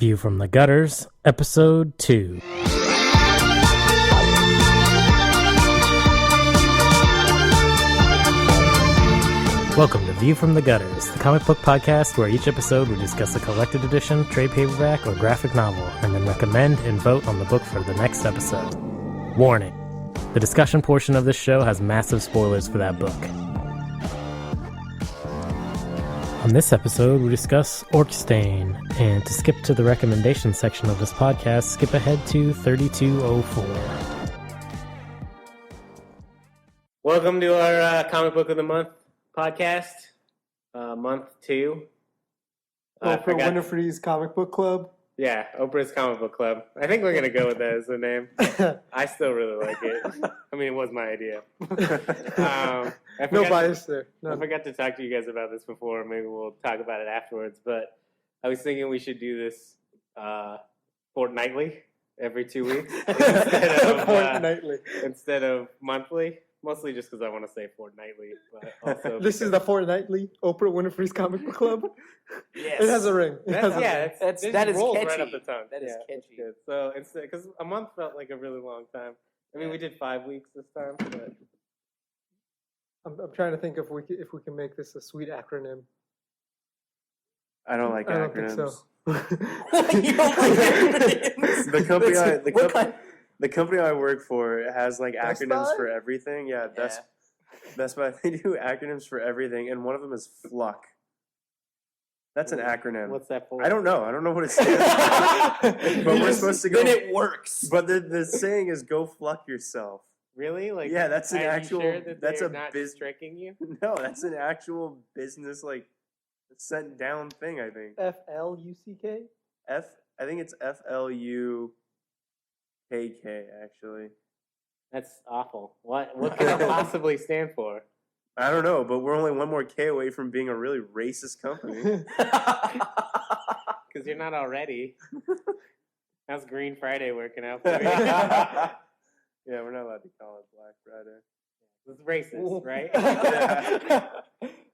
View from the Gutters, Episode 2. Welcome to View from the Gutters, the comic book podcast where each episode we discuss a collected edition, trade paperback, or graphic novel, and then recommend and vote on the book for the next episode. Warning: the discussion portion of this show has massive spoilers for that book. On this episode, we discuss Orc Stain, and to skip to the recommendation section of this podcast, skip ahead to 3204. Welcome to our Comic Book of the Month podcast, month 2. Oprah Winfrey's Comic Book Club. Yeah, Oprah's Comic Book Club. I think we're going to go with that as the name. I still really like it. I mean, it was my idea. No bias there. No. I forgot to talk to you guys about this before. Maybe we'll talk about it afterwards. But I was thinking we should do this fortnightly, every 2 weeks. Instead of monthly. Mostly just because I want to say fortnightly. But also this is the fortnightly Oprah Winfrey's Comic Book Club. Yes. It has a ring. That is rolls catchy. right off the tongue. That is catchy. Good. So instead, because a month felt like a really long time. I mean, we did 5 weeks this time, but I'm trying to think if we can make this a sweet acronym. I don't like acronyms. I don't think so. You don't like acronyms? The company I work for has like Best acronyms Buy? for everything. Yeah, Best Buy. They do acronyms for everything, and one of them is FLUCK. That's an acronym. what's that for? I don't know. I don't know what it stands for. But we're supposed to go. Then it works. But the saying is "Go fluck yourself." Really? Like, Yeah, that's an are you actual. sure that That's they're a not business. tricking you. No, that's an actual business like sent down thing. I think FLUCK? I think it's FLUKK actually. That's awful. What could it possibly stand for? I don't know, but we're only one more K away from being a really racist company. Because you're not already. How's Green Friday working out for you? Yeah, we're not allowed to call it Black Friday. It's racist, right?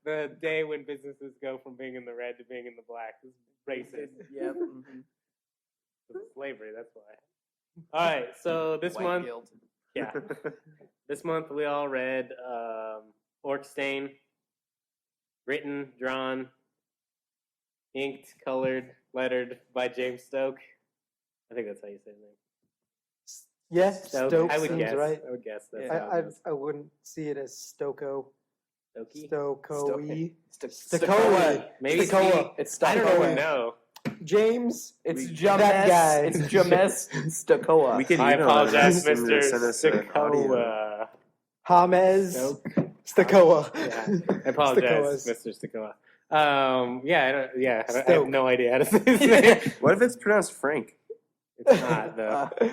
The day when businesses go from being in the red to being in the black is racist. Yep. It's slavery, that's why. All right, so this White month, guilt. yeah, this month we all read Orc Stain, written, drawn, inked, colored, lettered by James Stoke. I think that's how you say his name. Yeah, Stoke. Stoke I would seems guess. right. I would guess that's how it goes. I wouldn't see it as Stoko. Stokey? Stoko-y. Stokoa. Maybe Stokoa. It's I don't Stokoa. even know. James. It's that James. guy. It's James Stokoa. We can I email apologize, them and Mr. send us an audio. Stokoa. James. Stoke. Stokoa. Yeah, I apologize, Mr. Stokoa. I have no idea how to say his name. What if it's pronounced Frank? It's not, though. You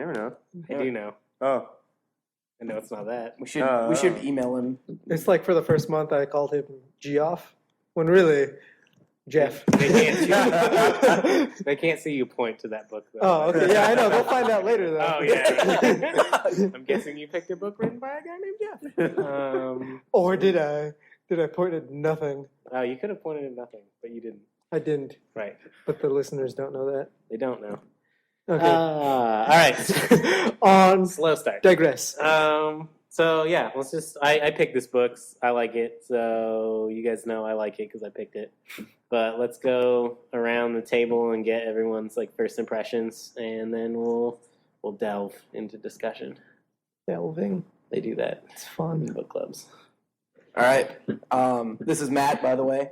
never know. I do know. Oh. I know it's not that. We should email him. It's like for the first month I called him Geoff, when really Jeff. They can't see you point to that book, though. Oh, okay. Yeah, I know. They'll find out later, though. Oh, yeah. I'm guessing you picked a book written by a guy named Jeff. Or did I? Did I point at nothing? Oh, you could have pointed at nothing, but you didn't. I didn't. Right. But the listeners don't know that. They don't know. Okay. All right. On Slow start. digress. So yeah, let's just. I picked this book. I like it, so you guys know I like it because I picked it. But let's go around the table and get everyone's like first impressions, and then we'll delve into discussion. Delving. They do that. It's In fun. book clubs. All right. This is Matt, by the way.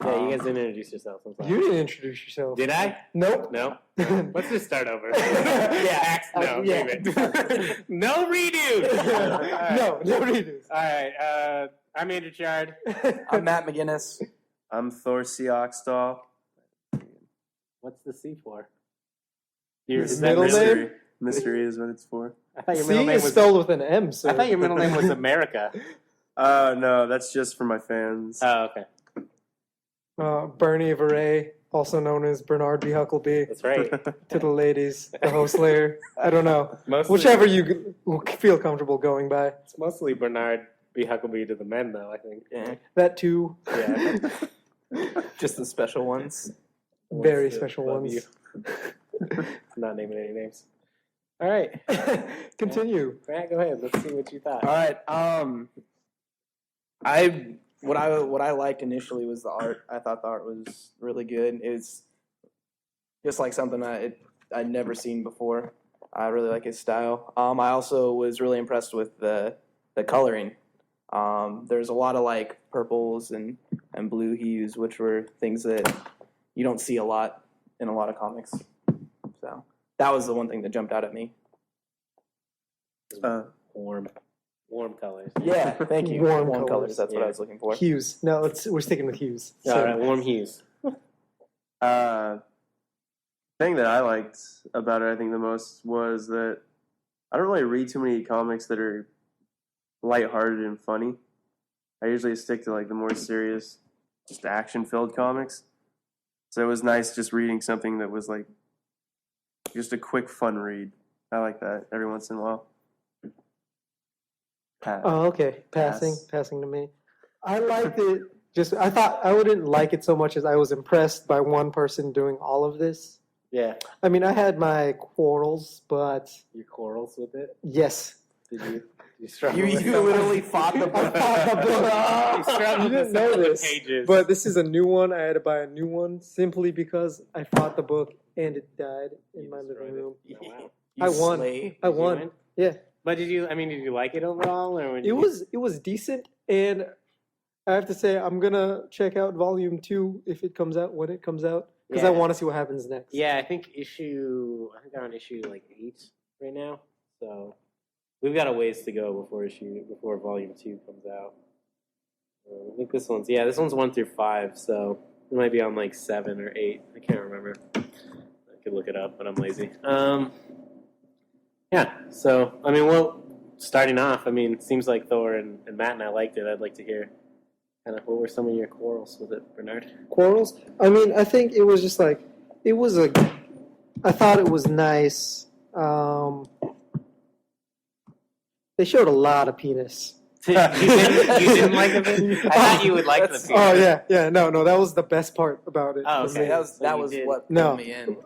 Yeah, you guys didn't introduce yourselves. I'm sorry. You didn't introduce yourself. Did I? Nope. No. Let's just start over. Yeah. No. Yeah. Leave it. No redo. No redos. All right. I'm Andrew Chard. I'm Matt McGinnis. I'm Thor Oxtall. What's the C for? His Is that middle really- name? Mystery is what it's for. I thought your C middle name is was. spelled with an M, so I thought your middle name was America. No, that's just for my fans. Oh, okay. Bernie Veray, also known as Bernard B. Huckleby, That's right. to the ladies, the host layer. I don't know. Mostly, Whichever you feel comfortable going by. It's mostly Bernard B. Huckleby to the men, though, I think. Yeah. That too. Yeah. Just the special ones. Very special love ones. you. Not naming any names. All right. Continue. Matt, go ahead. Let's see what you thought. All right. What I liked initially was the art. I thought the art was really good. It's just like something I'd never seen before. I really like his style. I also was really impressed with the coloring. There's a lot of like purples and blue hues, which were things that you don't see a lot in a lot of comics. So that was the one thing that jumped out at me. Warm colors. Yeah, thank you. Warm colors. colors. That's what I was looking for. Hues. No, we're sticking with hues. All right, warm hues. Thing that I liked about it, I think the most, was that I don't really read too many comics that are lighthearted and funny. I usually stick to like the more serious, just action-filled comics. So it was nice just reading something that was like just a quick, fun read. I like that every once in a while. Oh, okay. Passing to me. I liked it. I thought I wouldn't like it so much as I was impressed by one person doing all of this. Yeah. I mean, I had my quarrels, but Your quarrels with it? yes. Did you struggle You with literally fought the book. You struggled You with didn't know some of the this, pages. but this is a new one. I had to buy a new one simply because I fought the book and it died in my living destroyed it. room. Oh, wow. You I won. slave. I won. win? Yeah. But did you like it overall, or It was decent, and I have to say I'm gonna check out Volume 2 if it comes out when it comes out because I Yeah. want to see what happens next. Yeah, I think they're on issue like 8 right now, so we've got a ways to go before Volume 2 comes out. I think this one's 1 through 5, so it might be on like 7 or 8. I can't remember. I could look it up, but I'm lazy. Yeah, so I mean, starting off, I mean, it seems like Thor and Matt and I liked it. I'd like to hear kind of what were some of your quarrels with it, Bernard? Quarrels? I mean, I think it was just like I thought it was nice. They showed a lot of penis. you didn't like it? I thought you would like the penis. Oh yeah, no, that was the best part about it. Oh, for okay. me. That you was did. what pulled No. me in.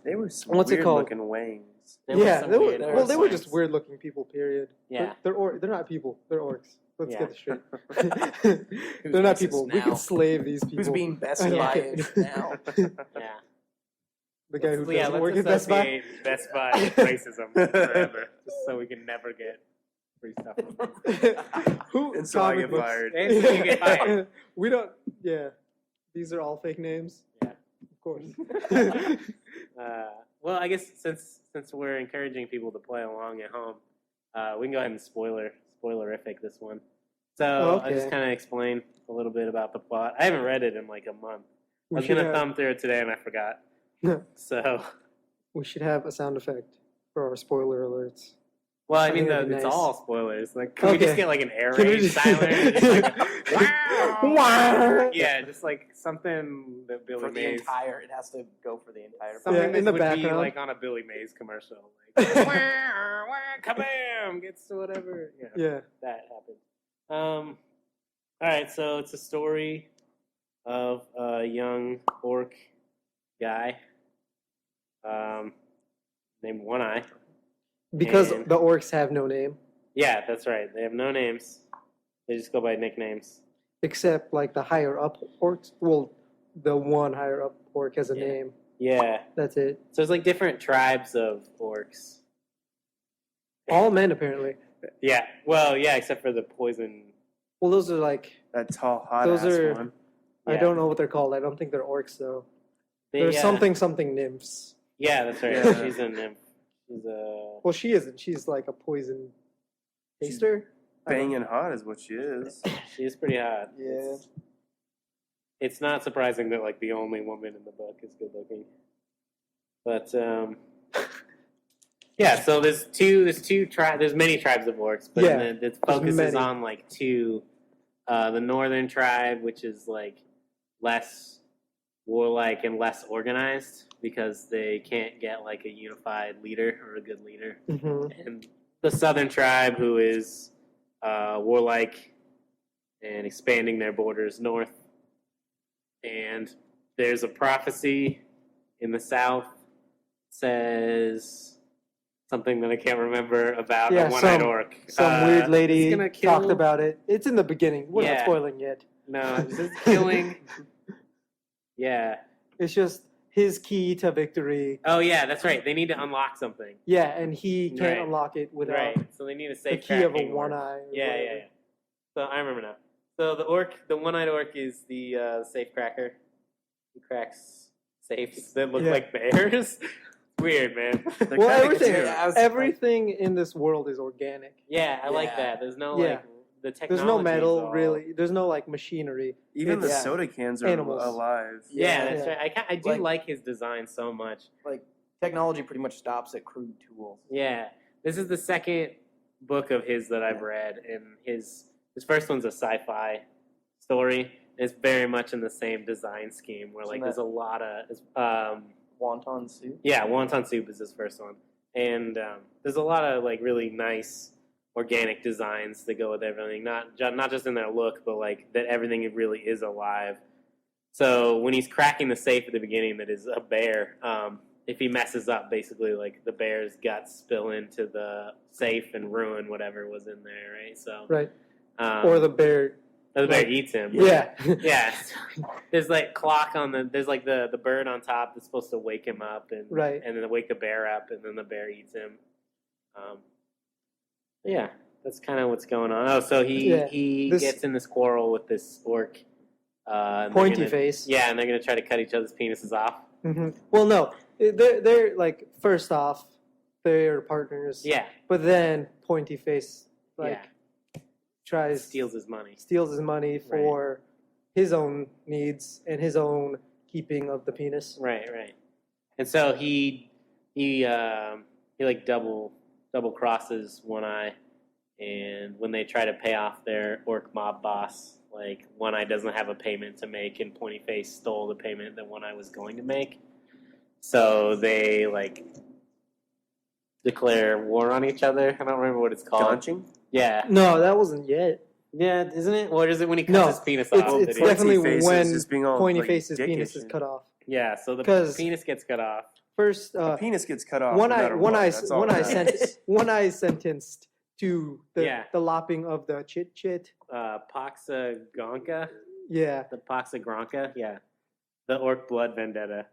They were some What's it called? weird-looking wangs. There were Yeah, some they were, weird well, they were orcs. just weird-looking people. Period. Yeah. they're not people. They're orcs. Let's Yeah. get this straight. They're not racist people. We now? can slave these people. Who's being Best I don't Buy care. now? Yeah. The guy who Yeah, doesn't let's work at Best Buy. associate Best Buy with racism forever, just so we can never get free stuff. Who? And so I comic get books. fired. And so you get fired. We don't. Yeah, these are all fake names. Yeah. Of course. Well, I guess since we're encouraging people to play along at home, we can go ahead and spoilerific this one. So I'll just Okay. kind of explain a little bit about the plot. I haven't read it in like a month. I We was should gonna have- thumb through it today and I forgot. So, We should have a sound effect for our spoiler alerts. well, I I mean, think that'd be it's nice. all spoilers. Like, can we just Okay. get like an air Can we raid just- silent? Just like a, Wow. yeah, just like something that Billy For the Mays. entire, it has to go for the entire. Something Yeah, that in the would be background. like on a Billy Mays commercial. Like, kabam! Gets to whatever. You know, Yeah. that happened. All right, so it's a story of a young orc guy named One Eye. Because And- the orcs have no name, Yeah, that's right. They have no names. They just go by nicknames. except like the higher up orcs. Well, the one higher up orc has a Yeah. name. Yeah. That's it. So it's like different tribes of orcs. All men apparently. Yeah. Well, yeah, except for the poison. Well, those are like That tall, hot Those ass are- one. I Yeah. don't know what they're called. I don't think they're orcs though. They, They're something nymphs. Yeah, that's right. Yeah. She's a nymph. She's a. Well, she isn't. She's like a poison taster. I don't- Banging hot is what she is. She is pretty hot. Yeah. It's not surprising that like the only woman in the book is good looking. But yeah, so there's many tribes of orcs, but Yeah, it focuses many. on like two. The northern tribe, which is like less warlike and less organized because they can't get like a unified leader or a good leader. Mhm. And the southern tribe, who is warlike and expanding their borders north. And there's a prophecy in the south says something that I can't remember about a one-eyed orc. Some weird lady he's gonna kill... talked about it. It's in the beginning. We're not spoiling yet. No, it's just killing. Yeah. It's just his key to victory. Oh, yeah, that's right. They need to unlock something. Yeah, and he can't unlock it without So they need a safe the key of a one-eye. Yeah. So I remember now. So the one-eyed orc is the safe cracker. He cracks safes that look like bears. Weird, man. Well, everything in this world is organic. Yeah, I like that. There's no like the technology. There's no metal, really. There's no like machinery. Even the soda cans are alive. Yeah, that's right. I do like his design so much. Like technology pretty much stops at crude tools. Yeah, this is the second book of his that I've read, and his first one's a sci-fi story. It's very much in the same design scheme, where like there's a lot of wonton soup. Yeah, wonton soup is his first one, and there's a lot of like really nice organic designs that go with everything. Not just in their look, but like that everything really is alive. So when he's cracking the safe at the beginning, that is a bear. If he messes up, basically like the bear's guts spill into the safe and ruin whatever was in there, right? So or the bear. The bear eats him. Yeah. Yeah. There's like clock on there's like the bird on top that's supposed to wake him up and then wake the bear up, and then the bear eats him. Yeah, that's kind of what's going on. Oh, so he gets in this quarrel with this orc. Pointy face. Yeah, and they're going to try to cut each other's penises off. Mm-hmm. Well, no. They're like, first off, they're partners. Yeah. But then Pointy face, steals his money for his own needs and his own keeping of the penis. Right. And so he like double crosses One Eye, and when they try to pay off their orc mob boss, like One Eye doesn't have a payment to make, and Pointy Face stole the payment that One Eye was going to make. So they like declare war on each other. I don't remember what it's called. Launching? Yeah. No, that wasn't yet. Yeah, isn't it? Or is it when he cuts his penis off? It's definitely when Pointy Face's penis is cut off. Yeah, so the penis gets cut off. First, the penis gets cut off. One eye sentenced to the lopping of the chit. Paxa Gronka. Yeah. The Paxa Gronka. Yeah. The Orc Blood Vendetta.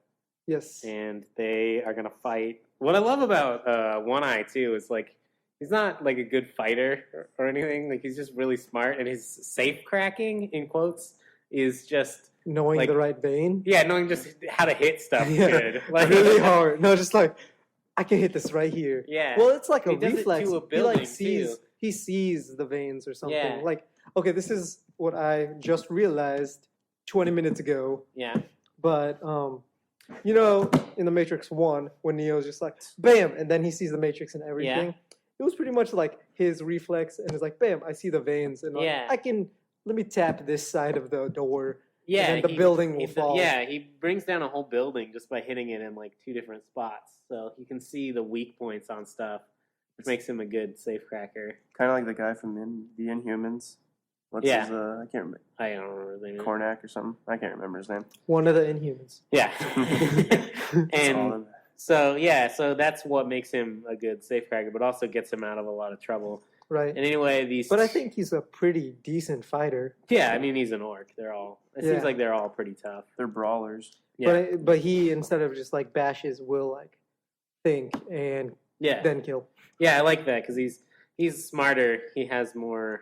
Yes. And they are gonna fight. What I love about One Eye too is like he's not like a good fighter or anything. Like he's just really smart, and his safe cracking in quotes is just. Knowing like, the right vein? Yeah, knowing just how to hit stuff good. Like, really hard. No, just like, I can hit this right here. Yeah. Well, it's like a reflex. He sees the veins or something. Yeah. Like, okay, this is what I just realized 20 minutes ago. Yeah. But, you know, in The Matrix 1, when Neo's just like, bam, and then he sees the Matrix and everything. It was pretty much like his reflex, and it's like, bam, I see the veins. And let me tap this side of the door. Yeah, and the building will fall. Yeah, he brings down a whole building just by hitting it in like 2 different spots. So he can see the weak points on stuff, which makes him a good safe cracker. Kind of like the guy from the Inhumans. What's his, I can't remember. I don't remember his name. Cornac or something. I can't remember his name. One of the Inhumans. Yeah. And so that's what makes him a good safe cracker, but also gets him out of a lot of trouble. Right. And anyway, But I think he's a pretty decent fighter. Yeah, I mean, he's an orc. It seems like they're all pretty tough. They're brawlers. Yeah. But he, instead of just like bashes, will like think and then kill. Yeah, I like that because he's smarter. He has more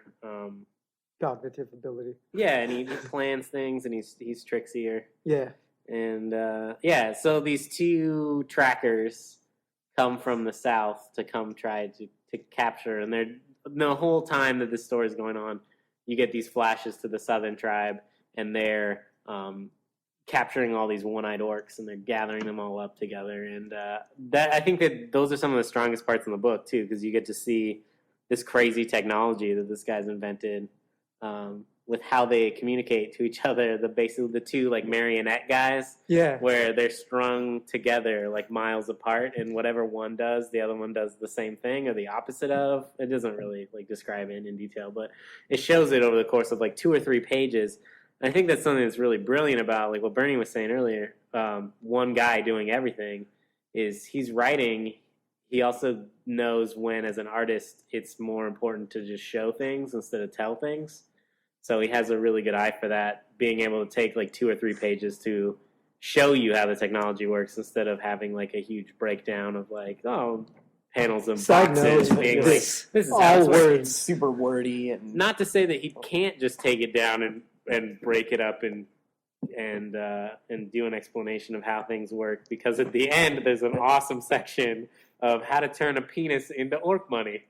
cognitive ability. Yeah, and he plans things, and he's trixier. Yeah. And so these 2 trackers come from the south to come try to capture, and they're the whole time that this story is going on, you get these flashes to the southern tribe, and they're capturing all these one-eyed orcs, and they're gathering them all up together. And that I think that those are some of the strongest parts in the book too, because you get to see this crazy technology that this guy's invented with how they communicate to each other. Basically the 2 like marionette guys, where they're strung together like miles apart, and whatever one does, the other one does the same thing or the opposite of. It doesn't really like describe it in detail, but it shows it over the course of like 2 or 3 pages I think that's something that's really brilliant about, like what Bernie was saying earlier. One guy doing everything is he's writing. He also knows when, as an artist, it's more important to just show things instead of tell things. So he has a really good eye for that, being able to take like 2 or 3 pages to show you how the technology works instead of having like a huge breakdown of like, panels and boxes being like, this is all words, super wordy. And not to say that he can't just take it down and break it up and do an explanation of how things work, because at the end there's an awesome section of how to turn a penis into orc money,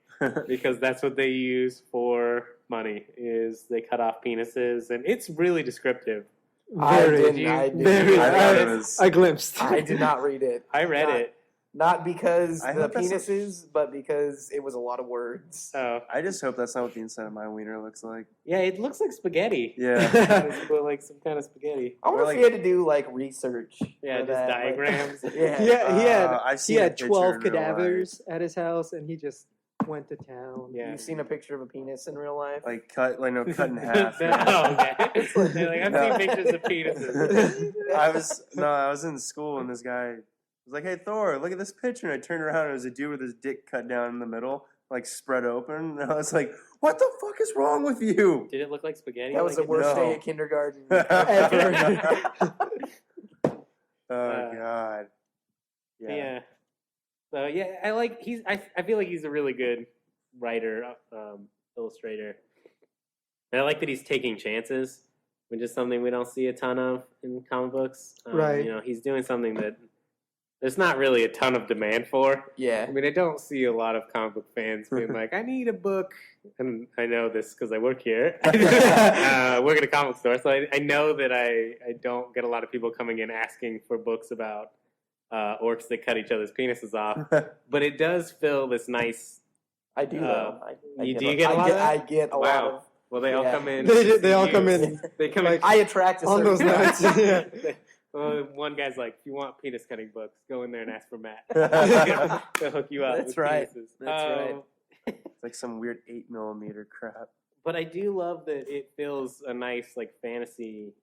because that's what they use for money, is they cut off penises, and it's really descriptive. I glimpsed. I did not read it. I read it. Not because the penises, but because it was a lot of words. Oh, I just hope that's not what the inside of my wiener looks like. Yeah, it looks like spaghetti. Yeah. It's like some kind of spaghetti. I wonder if he had to do like research. Yeah, just diagrams. He had 12 cadavers at his house, and he just went to town. Yeah. You've seen a picture of a penis in real life? Cut in half. Okay. I've seen pictures of penises. I was in school, and this guy was like, "Hey Thor, look at this picture." And I turned around, and it was a dude with his dick cut down in the middle, like spread open. And I was like, "What the fuck is wrong with you?" Did it look like spaghetti? That was the worst day at kindergarten ever. Oh God. Yeah. So I feel like he's a really good writer, illustrator. And I like that he's taking chances, which is something we don't see a ton of in comic books. Right. He's doing something that there's not really a ton of demand for. Yeah. I mean, I don't see a lot of comic book fans being like, I need a book. And I know this because I work here. Work at a comic store. So I know that I don't get a lot of people coming in asking for books about orcs that cut each other's penises off. But it does fill this nice... I do, though. You get a lot of that? I get a lot of... Well, they all come in. They all come in. They come in. I attract a on those nights. Yeah. Well, one guy's like, if you want penis cutting books, go in there and ask for Matt. They'll hook you up. That's with right. penises. That's right. It's like some weird 8mm crap. But I do love that it feels a nice like fantasy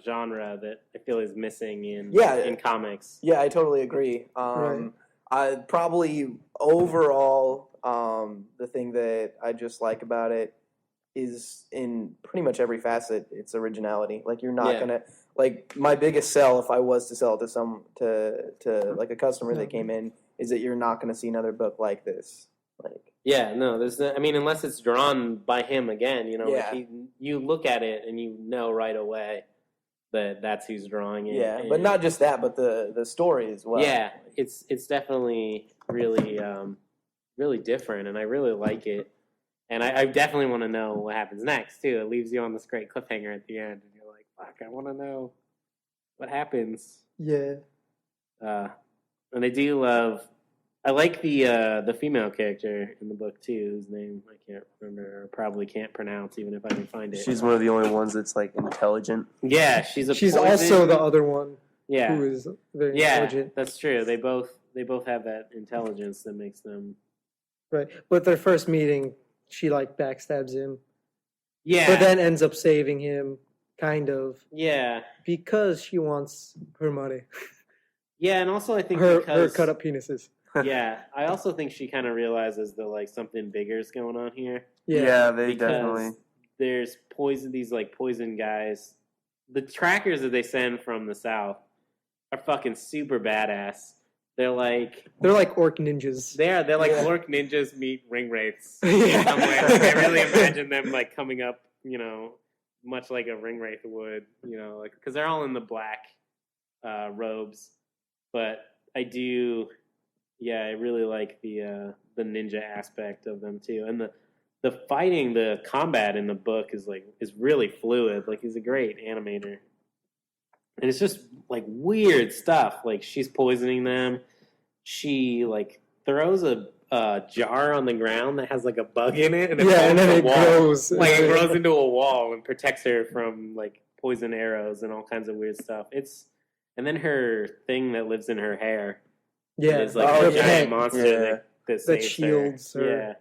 genre that I feel is missing in comics. Yeah, I totally agree. Right. I probably overall the thing that I just like about it is in pretty much every facet, it's originality. Like you're not gonna like my biggest sell if I was to sell it to like a customer that came in is that you're not gonna see another book like this. Unless it's drawn by him again, you look at it and you know right away that that's who's drawing it. Yeah, but not just that, but the story as well. Yeah, it's definitely really really different, and I really like it. And I definitely want to know what happens next too. It leaves you on this great cliffhanger at the end, and you're like, "Fuck, I want to know what happens." Yeah. And I do love. I like the female character in the book too, whose name I can't remember, or probably can't pronounce, even if I can find it. She's one of the only ones that's like intelligent. Yeah, she's also the other one. Yeah, who is very intelligent. That's true. They both have that intelligence that makes them right. But their first meeting, she like backstabs him. Yeah, but then ends up saving him, kind of. Yeah, because she wants her money. Yeah, and also I think her cut up penises. Yeah, I also think she kind of realizes that like something bigger is going on here. Yeah, they definitely. There's these like poison guys. The trackers that they send from the south are fucking super badass. They're like orc ninjas. They're like orc ninjas meet ring wraiths. In some way. I really imagine them like coming up, much like a ring wraith would, like because they're all in the black robes. But I do. Yeah, I really like the ninja aspect of them too, and the fighting, the combat in the book is really fluid. Like he's a great animator, and it's just like weird stuff. Like she's poisoning them. She like throws a jar on the ground that has like a bug in it, and then it grows. Like it grows into a wall and protects her from like poison arrows and all kinds of weird stuff. And then her thing that lives in her hair. Yeah, it's like a giant monster that shields her. Yeah,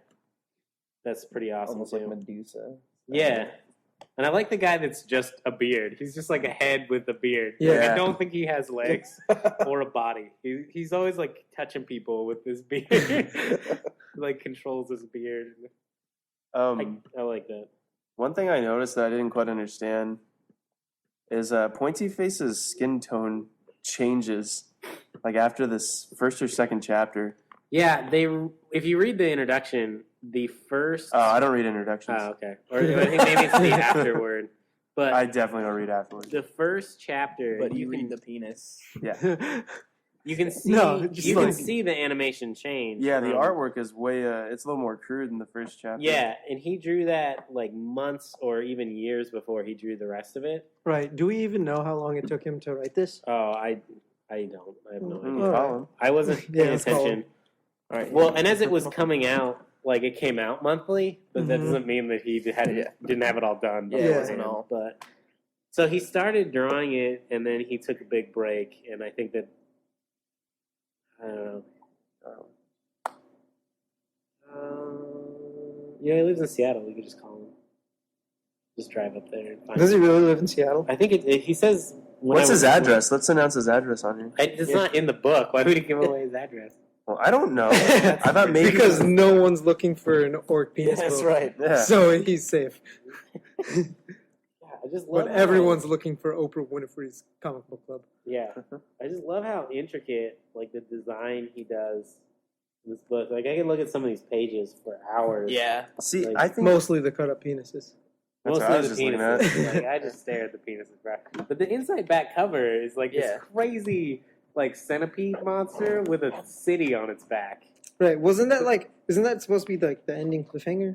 that's pretty awesome. Almost too. like Medusa. Yeah, And I like the guy that's just a beard. He's just like a head with a beard. Yeah. Like, I don't think he has legs or a body. He's always like touching people with his beard. Like controls his beard. I like that. One thing I noticed that I didn't quite understand is Pointy Face's skin tone changes like after this first or second chapter. Yeah, if you read the introduction, the first... Oh, I don't read introductions. Oh, okay. Or I think maybe it's the afterword. But I definitely don't read afterwards. The first chapter... But you read the penis. Yeah. You can see can see the animation change. Yeah, the artwork is way it's a little more crude than the first chapter. Yeah, and he drew that like months or even years before he drew the rest of it. Right. Do we even know how long it took him to write this? Oh, I don't. I have no idea. Right. I wasn't paying attention. All right. Well, and as it was coming out, like it came out monthly, but that doesn't mean that he didn't have it all done. Yeah, it wasn't all. But so he started drawing it, and then he took a big break, and I think that I don't know. Yeah, he lives in Seattle. We could just call him. Just drive up there and find Does he him. really live in Seattle? I think he says. What's his address? Let's announce his address on here. It's not in the book. Why would he give away his address? Well, I don't know. I thought maybe because no one's looking for an orc penis. That's book. right. Yeah. So he's safe. Yeah, I just love But how- everyone's looking for Oprah Winfrey's comic book club. Yeah, I just love how intricate like the design he does in this book. Like I can look at some of these pages for hours. Yeah. See, Like, I think Mostly the cut up penises. That's what I mostly was the just looking penises. at. Like I just stare at the penises, bro. But the inside back cover is like this crazy like centipede monster with a city on its back. Right. Isn't that supposed to be like the ending cliffhanger?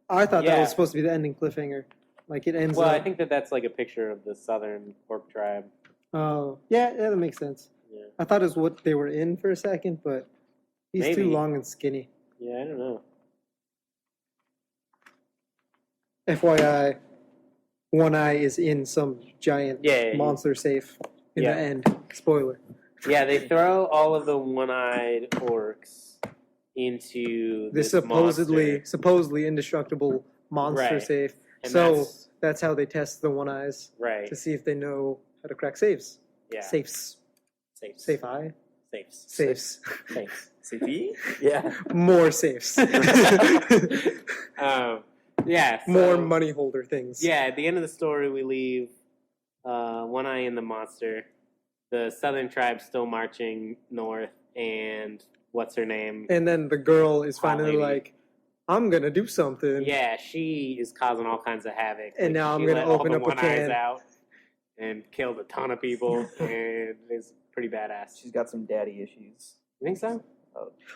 I thought that was supposed to be the ending cliffhanger. Like it ends Well, up... I think that's like a picture of the southern orc tribe. Oh, yeah, that makes sense. Yeah. I thought it was what they were in for a second, but he's Maybe. too long and skinny. Yeah, I don't know. FYI, One Eye is in some giant monster safe in the end. Spoiler. Yeah, they throw all of the one-eyed orcs into This monster. supposedly indestructible monster Right. safe. And So that's how they test the One Eyes right. to see if they know how to crack safes. Yeah. Safes. Safes. Safe eye. Safes. Safes. Safes. Safety? Yeah. More safes. Yeah. More money holder things. Yeah, at the end of the story, we leave One Eye and the monster. The southern tribe's still marching north, and what's her name? And then the girl is finally lady. like, I'm going to do something. Yeah, she is causing all kinds of havoc. And now I'm she gonna let all open the up a One Eyes can. out and killed a ton of people, and it's pretty badass. She's got some daddy issues. You think so?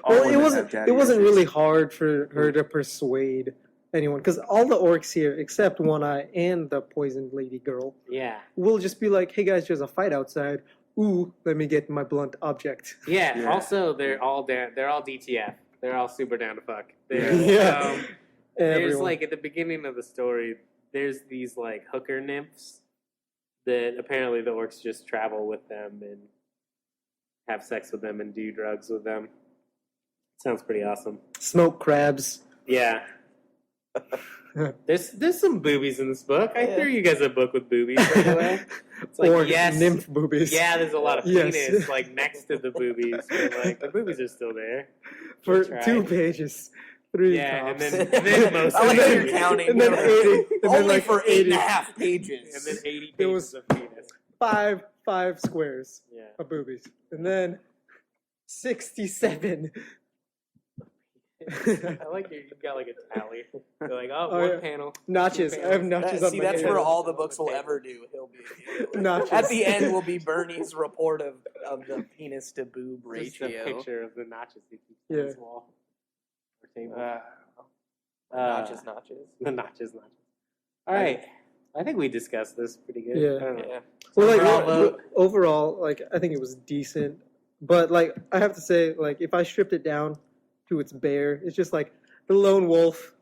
Well, it wasn't really hard for her to persuade anyone, because all the orcs here, except One Eye and the poisoned lady girl, Yeah. will just be like, hey guys, there's a fight outside. Ooh, let me get my blunt object. Yeah. Also, they're all down. They're all DTF. They're all super down to fuck. They're, Yeah. there's Everyone. like at the beginning of the story, there's these like hooker nymphs that apparently the orcs just travel with them and have sex with them and do drugs with them. Sounds pretty awesome. Smoke crabs. Yeah. There's some boobies in this book. I threw you guys a book with boobies, by the way. It's like, Or yes, nymph boobies. yeah, there's a lot of Yes. penis like next to the boobies. But, like the boobies are still there. For That's right. 2 pages. 3 Yeah, and tops. then most I of like the how you're movies. counting. And then 80. And then Only like for 80. 8.5 pages. And then 80 There pages was- of penis. 5 squares Yeah. of boobies. And then 67. I like you've got like a tally. You're like, oh, Oh, one yeah. panel. Notches. I have notches on See, my that's hand. where all the books will ever do. He'll be Notches. at the end will be Bernie's report of the penis to boob Just a ratio. picture of the notches he keeps on Yeah. his wall. Or table. Notches. The notches. All right. I think we discussed this pretty good. Yeah. I don't know. Yeah. Well, like Overall vote. overall, like I think it was decent, but like I have to say, like if I stripped it down to its bare, it's just like the lone wolf,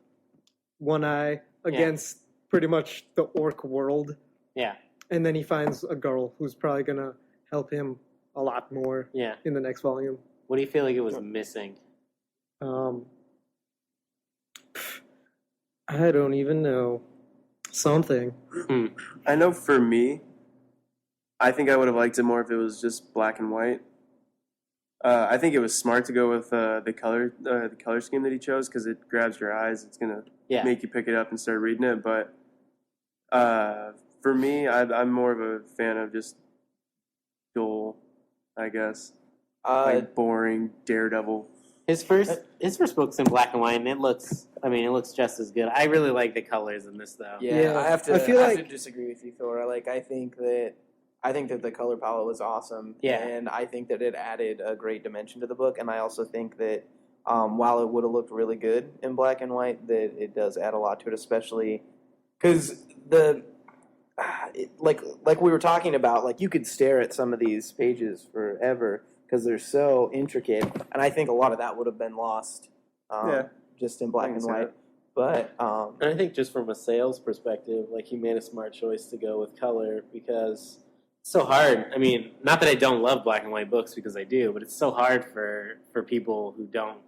One Eye against pretty much the orc world, Yeah. and then he finds a girl who's probably gonna help him a lot more Yeah. in the next volume. What do you feel like it was missing? I don't even know. something. I know for me, I think I would have liked it more if it was just black and white. I think it was smart to go with the color scheme that he chose because it grabs your eyes. It's gonna make you pick it up and start reading it. But for me, I'm more of a fan of just dull, I guess, like boring Daredevil. His first book's in black and white, and it looks just as good. I really like the colors in this, though. Yeah, I have to disagree with you, Thor. I think that the color palette was awesome. Yeah. And I think that it added a great dimension to the book. And I also think that while it would have looked really good in black and white, that it does add a lot to it, especially because like we were talking about, like you could stare at some of these pages forever because they're so intricate. And I think a lot of that would have been lost just in black and white. But and I think just from a sales perspective, like he made a smart choice to go with color because it's so hard. I mean, not that I don't love black and white books because I do, but it's so hard for people who don't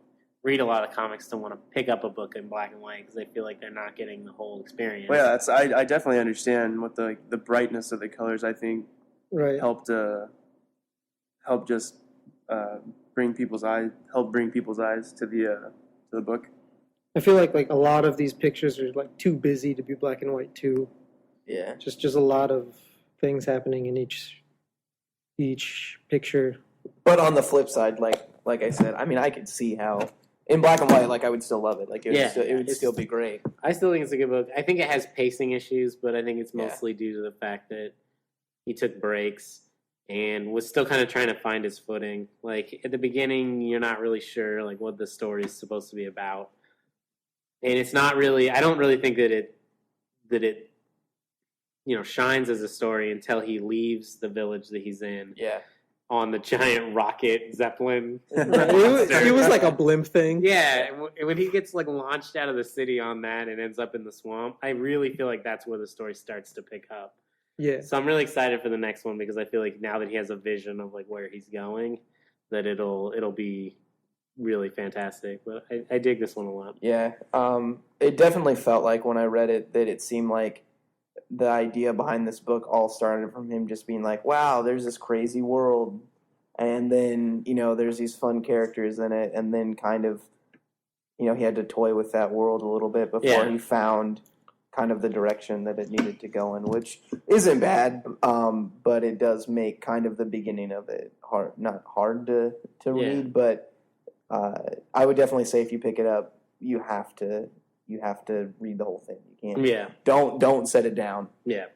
read a lot of comics to want to pick up a book in black and white because they feel like they're not getting the whole experience. Well, yeah, I definitely understand what the brightness of the colors I think helped just bring people's eyes to the book. I feel like a lot of these pictures are like too busy to be black and white too. Yeah. Just a lot of things happening in each picture. But on the flip side, like I said, I mean, I could see how in black and white, like I would still love it. Like it would still be great. I still think it's a good book. I think it has pacing issues, but I think it's mostly due to the fact that he took breaks and was still kind of trying to find his footing. Like at the beginning, you're not really sure like what the story is supposed to be about, and it's not really. I don't really think that it shines as a story until he leaves the village that he's in. Yeah. On the giant rocket Zeppelin. It was like a blimp thing. Yeah, and when he gets like launched out of the city on that and ends up in the swamp, I really feel like that's where the story starts to pick up. Yeah. So I'm really excited for the next one because I feel like now that he has a vision of like where he's going, that it'll be really fantastic. But I dig this one a lot. Yeah. It definitely felt like when I read it that it seemed like the idea behind this book all started from him just being like, wow, there's this crazy world. And then, there's these fun characters in it. And then kind of, he had to toy with that world a little bit before he found kind of the direction that it needed to go in, which isn't bad. But it does make kind of the beginning of it not hard to read. But I would definitely say if you pick it up, you have to read the whole thing. You can't. Yeah. Don't set it down. Yeah.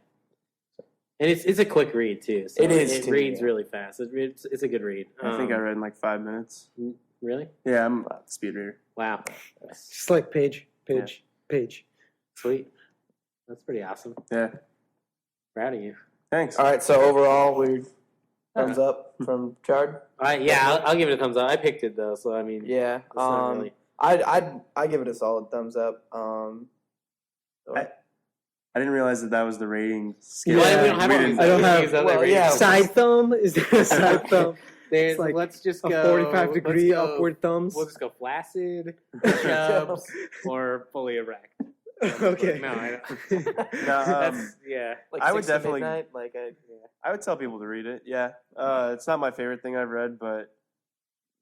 And it's a quick read too. So it is. It reads really fast. It's a good read. I think I read in like 5 minutes. Really? Yeah, I'm a speed reader. Wow. Just like page. Sweet. That's pretty awesome. Yeah. Proud of you. Thanks. All right. So overall, we're thumbs up from Chard. All right. Yeah, I'll give it a thumbs up. I picked it though, so I mean. Yeah. It's not really... I give it a solid thumbs up. I didn't realize that was the rating scale. Yeah, we don't have I don't have side thumb. Is there a side thumb? There's like let's just a go 45-degree upward thumbs. We'll just go flaccid, chubs, or fully erect. Okay. No, I don't. No, Like I would 6 to definitely. midnight, I would tell people to read it. Yeah, it's not my favorite thing I've read, but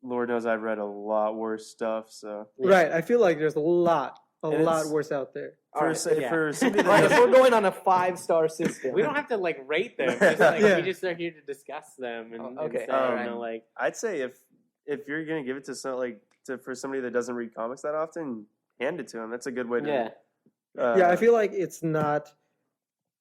Lord knows I've read a lot worse stuff. So right, I feel like there's a lot worse out there. For somebody Right, if we're going on a 5-star system, we don't have to like rate them. Just, we just are here to discuss them. And, okay. and say, I'd say if you're gonna give it to for somebody that doesn't read comics that often, hand it to them. That's a good way to. Yeah. I feel like it's not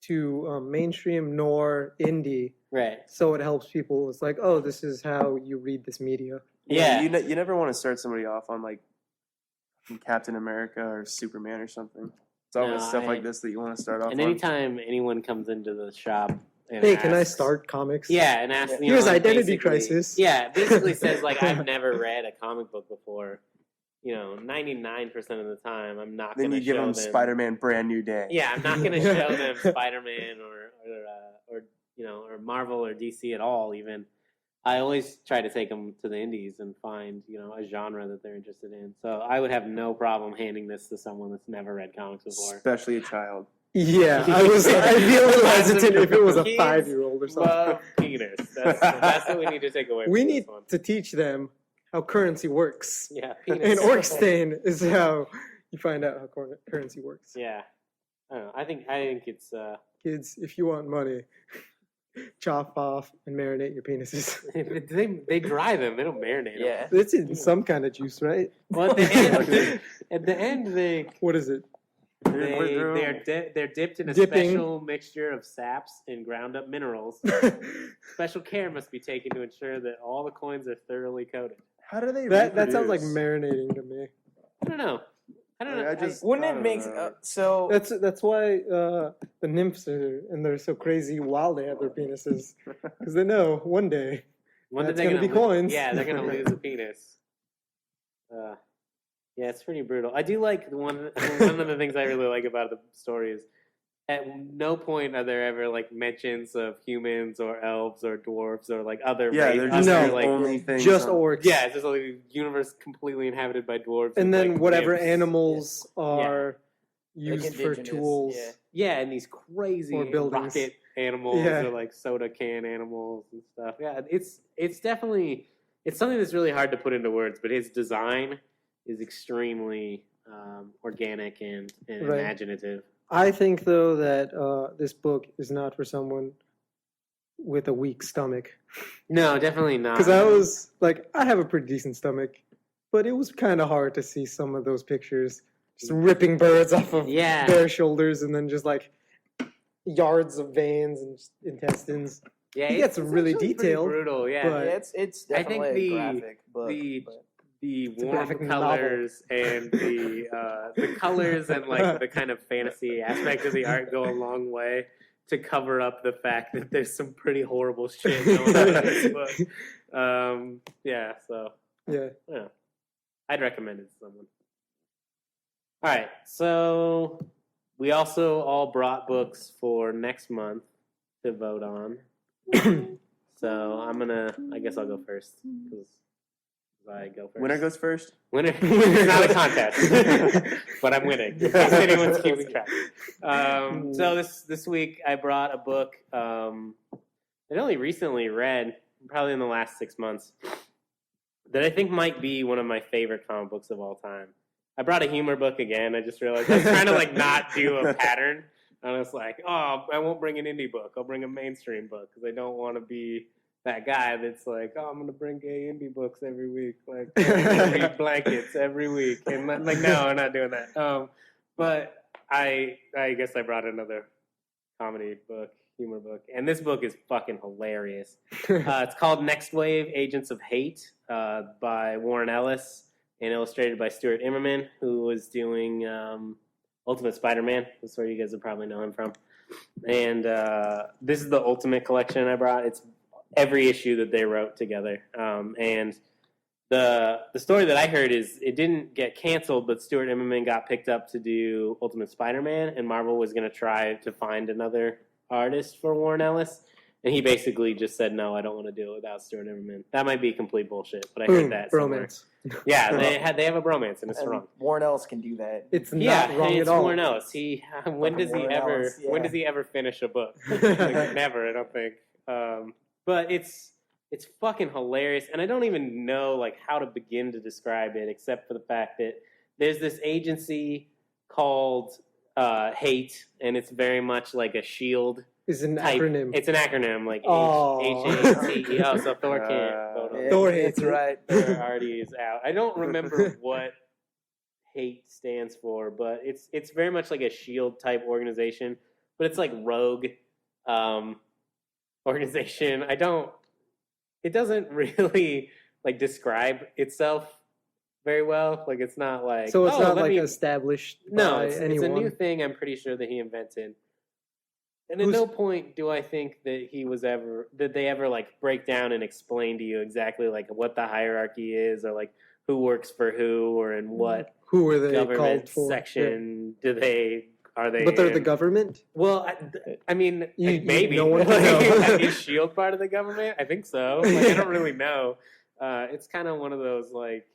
too mainstream nor indie. Right. So it helps people. It's like, oh, this is how you read this media. Yeah. You never want to start somebody off on like Captain America or Superman or something. It's always stuff like this that you want to start off. And anytime anyone comes into the shop, and hey, asks, can I start comics? Yeah, and ask. Here's Identity Crisis. Yeah, basically says like I've never read a comic book before. 99% of the time, I'm not going to show them. Then you give them Spider-Man Brand New Day. Yeah, I'm not going to show them Spider-Man or Marvel or DC at all. Even I always try to take them to the indies and find a genre that they're interested in. So I would have no problem handing this to someone that's never read comics before, especially a child. Yeah, I'd be a little hesitant if it was a Kids 5-year-old or something. Love penis. That's what we need to take away. We from need this one. to teach them how currency works. Yeah, And penis. Orc Stain is how you find out how currency works. Yeah, I don't know. I think it's. Kids, if you want money, chop off and marinate your penises. they dry them. They don't marinate them. Yeah. It's in some kind of juice, right? Well, at the end, they What is it? they're dipped in a Dipping. special mixture of saps and ground up minerals. Special care must be taken to ensure that all the coins are thoroughly coated. How do they? That sounds like reproduce? marinating to me. I don't know. Wouldn't it make so? That's why the nymphs are and they're so crazy while they have their penises because they know one day that's they're gonna be lose- coins. Yeah, they're gonna lose a penis. Yeah, it's pretty brutal. I do like one of the things I really like about the story is at no point are there ever like mentions of humans or elves or dwarves or like other They're races. just No. the like only thing. just orcs. yeah, it's just like a universe completely inhabited by dwarves. and then like, whatever nymphs. animals are used for indigenous, tools. yeah. Yeah, and these crazy Or buildings. rocket animals Yeah. or like soda can animals and stuff. Yeah, it's definitely it's something that's really hard to put into words, but his design is extremely organic and Right. imaginative. I think though that this book is not for someone with a weak stomach No, definitely not. because I was like I have a pretty decent stomach, but it was kind of hard to see some of those pictures just ripping birds off of Yeah. their shoulders and then just like yards of veins and just intestines. yeah, He gets it's really actually pretty detailed, brutal. Yeah, but- Yeah, it's I think definitely a graphic book. the a warm graphic novel. colors and the colors and like the kind of fantasy aspect of the art go a long way to cover up the fact that there's some pretty horrible shit going on in this book. Yeah, so Yeah. yeah, I'd recommend it to someone. All right, so we also all brought books for next month to vote on. So I guess I'll go first because I go first. Winner goes first. Winner. It's not a contest, but I'm winning. In case anyone's keeping track. So this week I brought a book that I only recently read, probably in the last 6 months, that I think might be one of my favorite comic books of all time. I brought a humor book again. I just realized I was trying to like not do a pattern. I was like, oh, I won't bring an indie book. I'll bring a mainstream book because I don't want to be that guy that's like, oh, I'm gonna bring gay indie books every week, like read blankets every week, and like, no, I'm not doing that. But I guess I brought another comedy book, humor book, and this book is fucking hilarious. It's called Nextwave: Agents of Hate by Warren Ellis and illustrated by Stuart Immerman, who was doing Ultimate Spider-Man. That's where you guys would probably know him from. And this is the Ultimate collection I brought. It's every issue that they wrote together. And the story that I heard is it didn't get canceled, but Stuart Immerman got picked up to do Ultimate Spider-Man, and Marvel was going to try to find another artist for Warren Ellis. And he basically just said, no, I don't want to do it without Stuart Immerman. That might be complete bullshit, but I heard that somewhere. Bromance. Yeah, they have a bromance, and it's And wrong. Warren Ellis can do that. It's not Yeah, wrong it's at all. Warren Ellis. When does he Warren ever? Ellis, yeah. When does he ever finish a book? Like, never, I don't think. But it's fucking hilarious, and I don't even know like how to begin to describe it, except for the fact that there's this agency called H.A.T.E, and it's very much like a shield It's an type. acronym. It's an acronym, like Oh. H-A-T-E. Oh, so Thor can't vote on it. Thor hates hates it. right. Thor already is out. I don't remember what H.A.T.E stands for, but it's very much like a shield type organization, but it's like rogue organization. It doesn't really like describe itself very well. Like it's not like So it's not let like me- established no, by it's a anyone. new thing. I'm pretty sure that he invented. And at Who's- no point do I think that they ever like break down and explain to you exactly like what the hierarchy is or like who works for who or in what Who are they government called for? section are they? But they're in? the government. Well, I mean, You- maybe. no one can know. Is S.H.I.E.L.D. part of the government? I think so. Like, I don't really know. It's kind of one of those like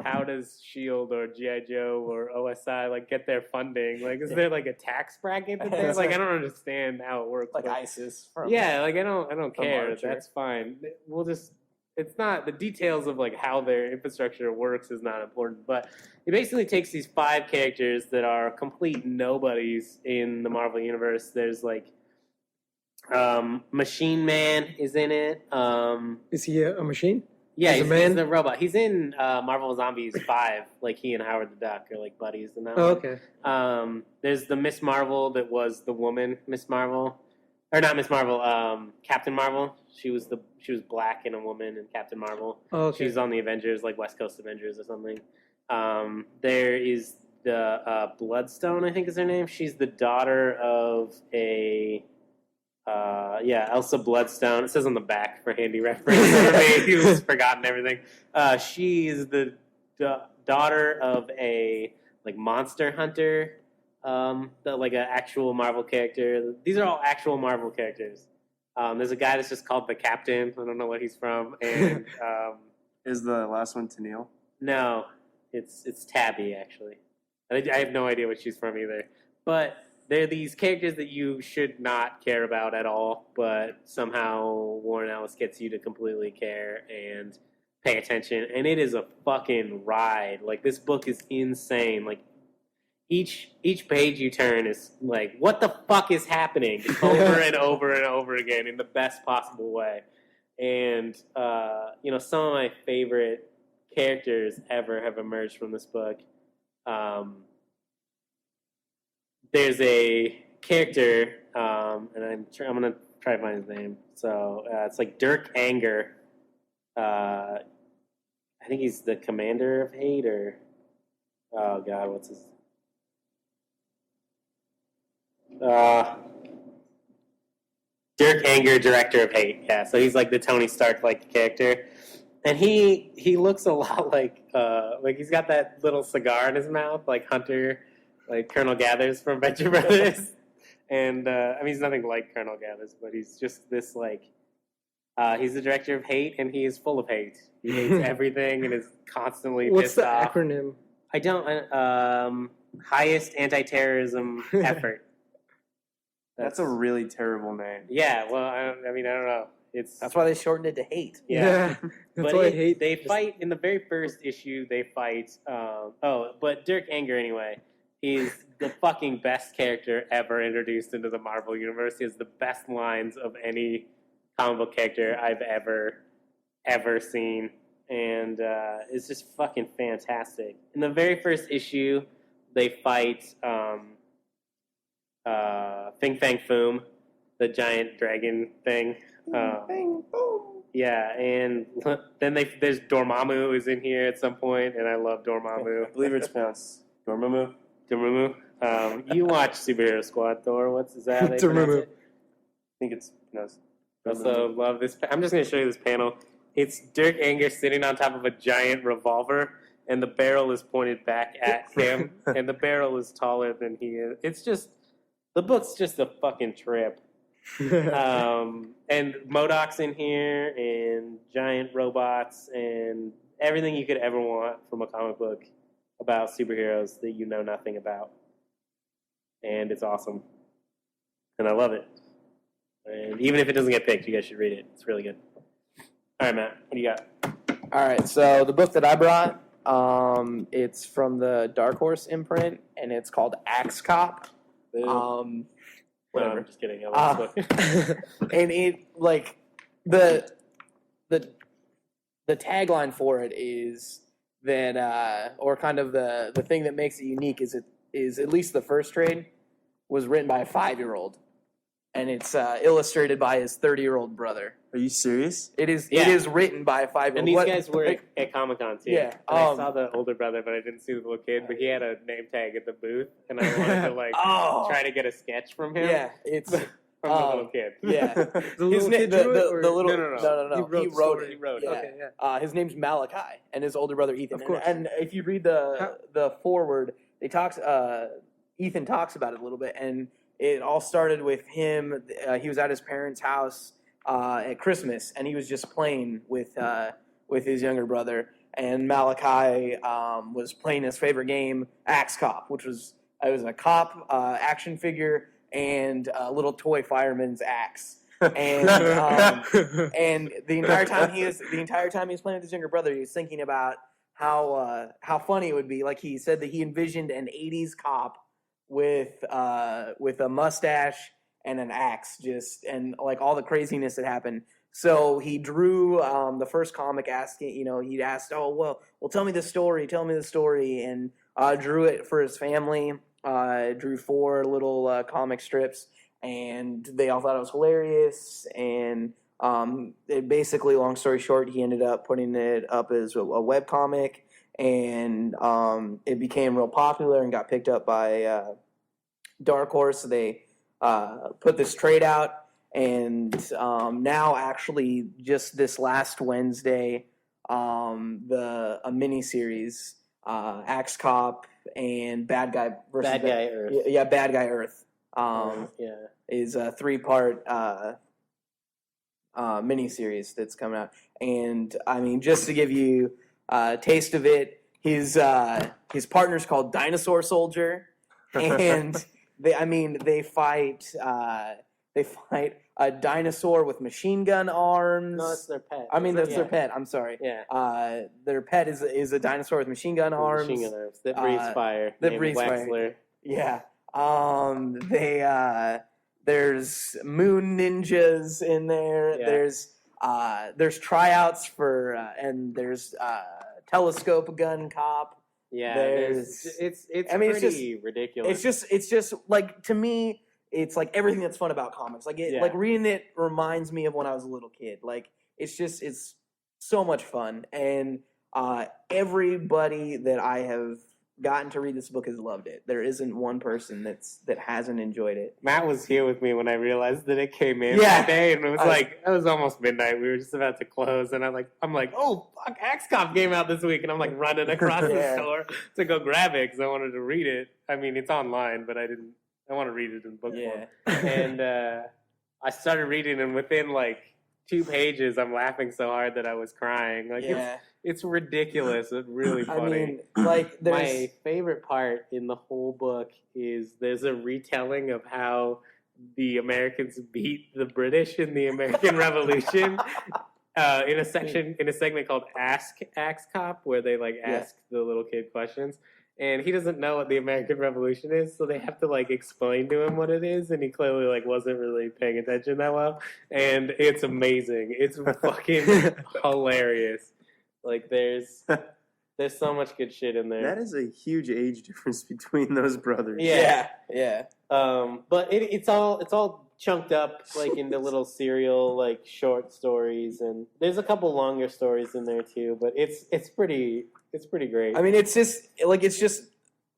how does Shield or GI Joe or OSI like get their funding? Like, is there like a tax bracket that they like? I don't understand how it works. Like ISIS. Like I don't care. Archer. That's fine. We'll just. It's not the details of like how their infrastructure works is not important, but it basically takes these 5 characters that are complete nobodies in the Marvel universe. There's like Machine Man is in it. Is he a machine? Yeah, he's the robot. He's in Marvel Zombies 5. Like he and Howard the Duck are like buddies in that one. Okay. There's the Miss Marvel that was the woman Miss Marvel. Or not Miss Marvel, Captain Marvel. She was black and a woman in Captain Marvel. Oh, okay. She's on the Avengers, like West Coast Avengers or something. There is the Bloodstone, I think is her name. She's the daughter of a Elsa Bloodstone. It says on the back for handy reference. Who's forgotten everything. She is the daughter of a like monster hunter. Like an actual Marvel character. These are all actual Marvel characters. There's a guy that's just called the Captain. I don't know what he's from. And is the last one Tennille? No, it's Tabby actually. I have no idea what she's from either. But they're these characters that you should not care about at all, but somehow Warren Ellis gets you to completely care and pay attention. And it is a fucking ride. Like this book is insane. Like each page you turn is like, what the fuck is happening? Over and over and over again in the best possible way. And, some of my favorite characters ever have emerged from this book. There's a character, and I'm going to try to find his name. So it's like Dirk Anger. I think he's the commander of H.A.T.E, or... Oh, God, what's his... Dirk Anger, director of H.A.T E. Yeah, so he's like the Tony Stark like character, and he looks a lot like he's got that little cigar in his mouth, like Hunter, like Colonel Gathers from Venture Brothers, and he's nothing like Colonel Gathers, but he's just this like he's the director of H.A.T E, and he is full of hate. He hates everything and is constantly pissed off. What's the acronym? I don't. Highest anti-terrorism effort. That's a really terrible name. Yeah, well, I don't know. That's why they shortened it to H.A.T E. Yeah. That's but why I hate. They fight in the very first issue. They fight. But Dirk Anger anyway. He's the fucking best character ever introduced into the Marvel universe. He has the best lines of any comic book character I've ever seen, and it's just fucking fantastic. In the very first issue, they fight. Fing Fang Foom, the giant dragon thing. Bang, boom. Yeah, and then there's Dormammu is in here at some point, and I love Dormammu. I believe it's pronounced Dormammu. Dormammu. You watch Superhero Squad, Thor. Is that how they pronounce it? I think it's pronounced Dormammu. Also love this. I'm just going to show you this panel. It's Dirk Anger sitting on top of a giant revolver, and the barrel is pointed back at him, and the barrel is taller than he is. It's just... The book's just a fucking trip. And MODOK's in here, and giant robots, and everything you could ever want from a comic book about superheroes that you know nothing about. And it's awesome. And I love it. And even if it doesn't get picked, you guys should read it. It's really good. All right, Matt, what do you got? All right, so the book that I brought, it's from the Dark Horse imprint, and it's called Axe Cop. Whatever. No, I'm just kidding. I love this book. And it like the tagline for it is that or kind of the thing that makes it unique is at least the first trade was written by a 5-year-old, and it's illustrated by his 30-year-old brother. Are you serious? It is. Yeah. It is written by a 5-year-old. And these guys were at Comic-Con, too. Yeah. And I saw the older brother, but I didn't see the little kid. But he had a name tag at the booth, and I wanted to, try to get a sketch from him. Yeah, it's... from the little kid. Yeah. The little kid the little... No. He wrote it. He wrote it. Yeah. Okay, yeah. His name's Malachi, and his older brother Ethan. Of course. And if you read the foreword, Ethan talks about it a little bit, and it all started with him. He was at his parents' house at Christmas, and he was just playing with with his younger brother, and Malachi was playing his favorite game, Axe Cop, which was a cop action figure and a little toy fireman's axe. And and the entire time he's playing with his younger brother, he was thinking about how funny it would be. Like, he said that he envisioned an '80s cop with a mustache and an axe, and like all the craziness that happened. So he drew the first comic, asking, he'd asked, "Oh, well, tell me the story, and drew it for his family. Drew 4 little comic strips, and they all thought it was hilarious. And it basically, long story short, he ended up putting it up as a webcomic, and it became real popular and got picked up by Dark Horse. They put this trade out, and now, actually, just this last Wednesday, a miniseries, Axe Cop and Bad Guy versus Bad Guy Earth. Yeah, Bad Guy Earth. Yeah. Is a 3-part miniseries that's coming out. And I mean, just to give you a taste of it, his partner's called Dinosaur Soldier, and they fight a dinosaur with machine gun arms. No, that's their pet. I mean, that's their pet. I'm sorry. Yeah. Their pet is a dinosaur with machine gun arms. Machine gun arms that breathes fire. Fire. Yeah. There's moon ninjas in there. Yeah. There's tryouts for and there's telescope gun cop. Yeah. It's pretty ridiculous. It's just like, to me, it's like everything that's fun about comics. Like like reading it reminds me of when I was a little kid. Like, it's so much fun, and everybody that I have gotten to read this book has loved it. There isn't one person that hasn't enjoyed it. Matt was here with me when I realized that it came in that day, and it was almost midnight. We were just about to close, and I'm like, oh fuck, Axe Cop came out this week, and I'm like running across the store to go grab it because I wanted to read it. I mean, it's online, but I want to read it in book form. And I started reading, and within like 2 pages, I'm laughing so hard that I was crying. Like, it's ridiculous. It's really funny. I mean, like, my favorite part in the whole book is there's a retelling of how the Americans beat the British in the American Revolution. In a segment called Ask Axe Cop, where they ask the little kid questions. And he doesn't know what the American Revolution is, so they have to explain to him what it is, and he clearly wasn't really paying attention that well. And it's amazing. It's fucking hilarious. There's so much good shit in there. That is a huge age difference between those brothers. Yeah. But it's all chunked up into little serial short stories, and there's a couple longer stories in there too. But it's pretty great. I mean, it's just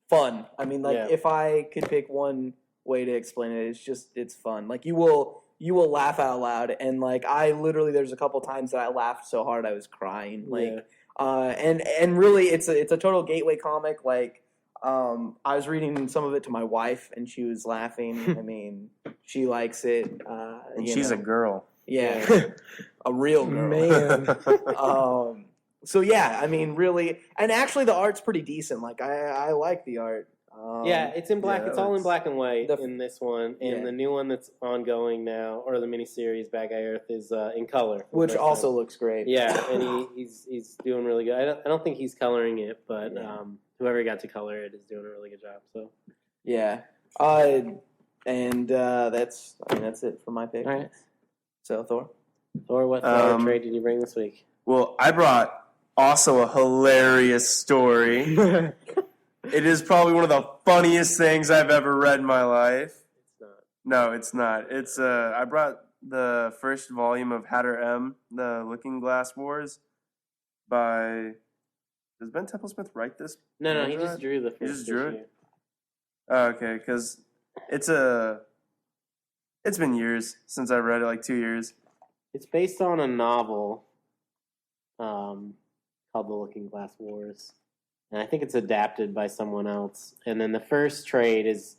fun. I mean, if I could pick one way to explain it, it's fun. You will laugh out loud, and I literally, there's a couple times that I laughed so hard I was crying. And really, it's a total gateway comic. I was reading some of it to my wife, and she was laughing. I mean, she likes it. And she's a girl. Yeah, a real girl. Man. So yeah, I mean, really, and actually, the art's pretty decent. I like the art. It's in black. It's all in black and white in this one, and the new one that's ongoing now, or the miniseries Bad Guy Earth, is in color, which also looks great. Yeah, and he's doing really good. I don't think he's coloring it, but whoever got to color it is doing a really good job. So yeah, and that's it for my pick. All right. So Thor, what trade did you bring this week? Well, I brought also a hilarious story. It is probably one of the funniest things I've ever read in my life. It's not. No, it's not. It's I brought the first volume of H.A.T.E, the Looking Glass Wars, by. Does Ben Templesmith write this? No, he just drew the first. He just drew issue. it. Oh, okay, because it's been years since I read it, 2 years. It's based on a novel called The Looking Glass Wars. And I think it's adapted by someone else. And then the first trade is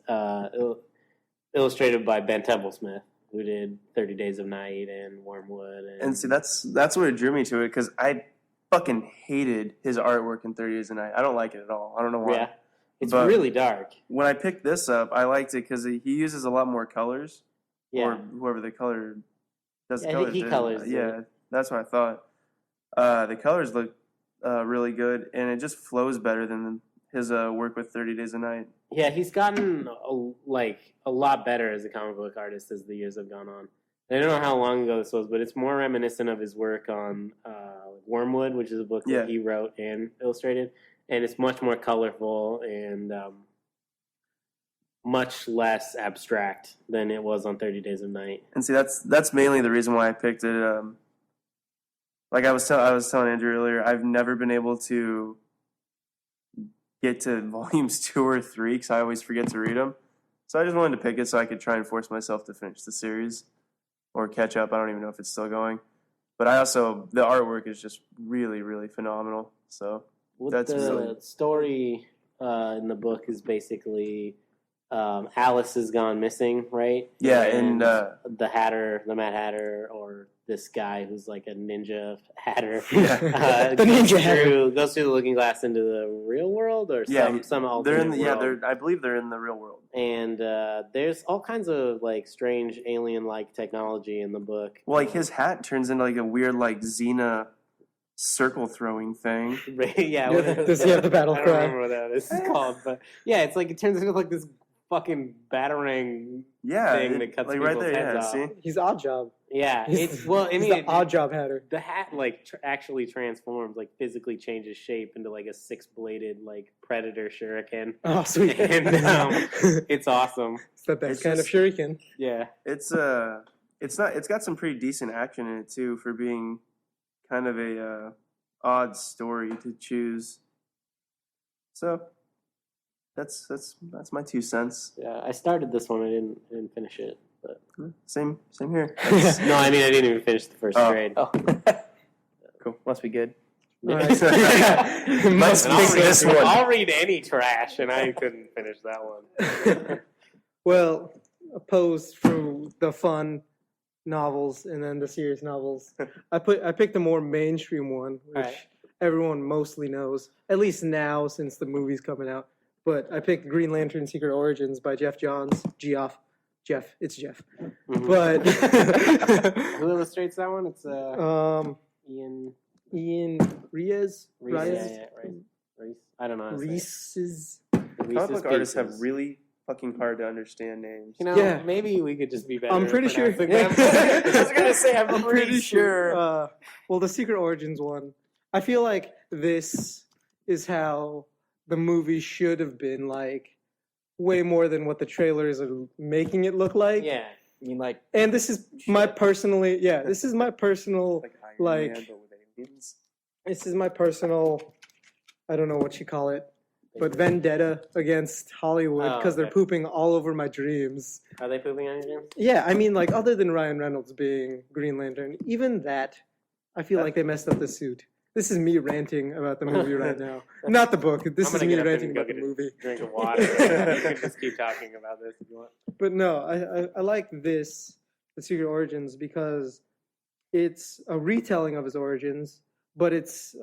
illustrated by Ben Templesmith, who did 30 Days of Night and Wormwood. And see, that's what drew me to it, because I fucking hated his artwork in 30 Days a Night. I don't like it at all. I don't know why. Yeah, it's But really dark. when I picked this up, I liked it because he uses a lot more colors. Yeah, Or whoever the color does the Yeah, colors. he colors Yeah, it. that's what I thought. The colors look really good, and it just flows better than his work with 30 Days a Night. yeah, he's gotten a lot better as a comic book artist as the years have gone on. I don't know how long ago this was, but it's more reminiscent of his work on Wormwood, which is a book that he wrote and illustrated, and it's much more colorful and much less abstract than it was on 30 Days of Night. And see, that's mainly the reason why I picked it. Like I was telling Andrew earlier, I've never been able to get to volumes 2 or 3 because I always forget to read them. So I just wanted to pick it so I could try and force myself to finish the series or catch up. I don't even know if it's still going. But the artwork is just really, really phenomenal. So The story in the book is basically Alice has gone missing, right? Yeah, and and the Mad Hatter, or this guy who's like a ninja hatter, The ninja hatter goes through the looking glass into the real world, or some alternate world. I believe they're in the real world. And there's all kinds of like strange alien-like technology in the book. Well, like his hat turns into like a weird like Xena circle throwing thing. Does he have the battle I cry? don't remember what that is called, but yeah, it's like it turns into like this fucking batarang thing that cuts like people's right there. heads Yeah, off. see. He's Odd Job. Yeah, He's it's well. I mean, the Odd Job hatter. the hat like actually transforms, like physically changes shape into like a 6-bladed like predator shuriken, Oh, sweet. and it's awesome. It's the best It's kind of shuriken. Yeah, It's got some pretty decent action in it too for being kind of a odd story to choose. So that's my 2 cents. yeah. I started this one. I didn't finish it, but Same here. no, I mean I didn't even finish the first grade. Oh. Cool. Must be good. Alright. Let's And pick this one. I'll read any trash, and I couldn't finish that one. Well, opposed through the fun novels and then the serious novels, I picked a more mainstream one, which Alright. everyone mostly knows, at least now since the movie's coming out. But I picked Green Lantern: Secret Origins by Jeff Johns. Jeff. It's Jeff. Mhm. But Who illustrates that one? It's Ian Reyes. Reese. I don't know. How to say it. Reese's. The Comic Reese's book artists have Pieces. really fucking hard to understand names. You know, Yeah. maybe we could just be better. I'm pretty at sure. pronouncing them. I was gonna say I'm pretty sure. Well, the Secret Origins one, I feel like this is how the movie should have been, like, way more than what the trailers are making it look like. Yeah. I mean, like, And this is my personal, this is my personal, Iron like- Man, but with aliens. I don't know what you call it, but vendetta against Hollywood Oh, because they're okay. pooping all over my dreams. Are they pooping on your dreams? Yeah, I mean, like, other than Ryan Reynolds being Green Lantern, even that, I feel like they messed up the suit. This is me ranting about the movie right now. Not the book. This I'm is gonna me get up ranting and go about the get a movie. drink of water. You can just keep talking about this if you want. But no, I like this, The Secret Origins, because it's a retelling of his origins, but it's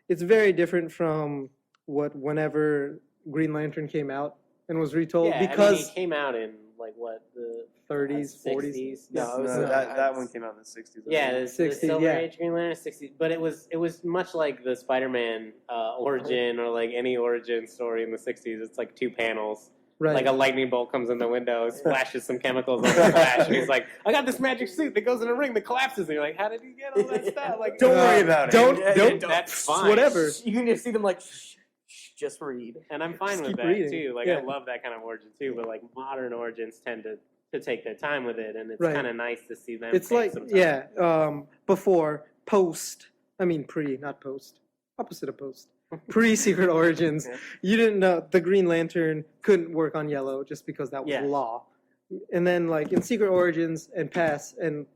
very different from whenever Green Lantern came out and was retold, Yeah, because I mean, he came out in like what, the 30s, 40s. 60s? No, it was, that one came out in the 60s. Yeah, the 60s, Silver yeah. Age Green Lantern 60s, but it was much like the Spider-Man origin, or like any origin story in the 60s. It's like 2 panels. Right. Like a lightning bolt comes in the window, splashes some chemicals on the Flash, and he's like, "I got this magic suit that goes in a ring that collapses." And you're like, "How did he get all that stuff?" Like, Don't worry about it. Don't. That's fine. Whatever. You can just see them like, shh, just read. And I'm fine Just with keep that reading. too. Like, Yeah. I love that kind of origin too. But like modern origins tend to take their time with it, and it's Right. kind of nice to see them. It's take like, some time. before, not post, opposite of post. Pre-Secret Origins, Yeah. you didn't know the Green Lantern couldn't work on yellow just because that was Yeah. law. And then, like, in Secret Origins and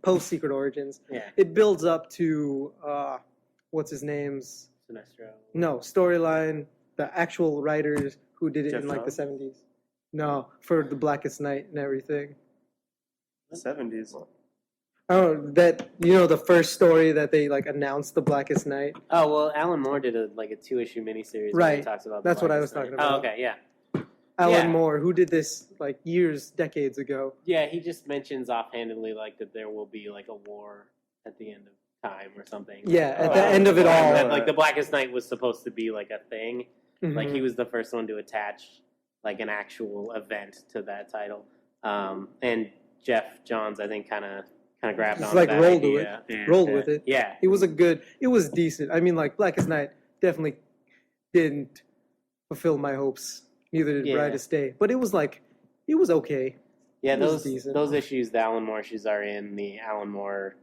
post-Secret Origins, Yeah, it builds up to, what's his name's? Sinestro. No, storyline, the actual writers who did it Jeff in, like, the Johns? 70s. No, for The Blackest Night and everything. 70s. Oh, that the first story that they like announced the Blackest Night. Oh well, Alan Moore did a 2-issue miniseries. Where Right. he talks about. That's what I was Blackest talking Night. about. Oh, okay, yeah. Alan Moore, who did this like decades ago. Yeah, he just mentions offhandedly that there will be a war at the end of time or something. Yeah, at the end of it all. That, the Blackest Night was supposed to be a thing. Mm-hmm. He was the first one to attach an actual event to that title. And Jeff Johns, I think, kind of grabbed on that idea. Rolled with it. Yeah. It was decent. I mean, Blackest Night definitely didn't fulfill my hopes. Neither did Brightest Day. But it was okay. Yeah, those issues, the Alan Moore issues, are in the Alan Moore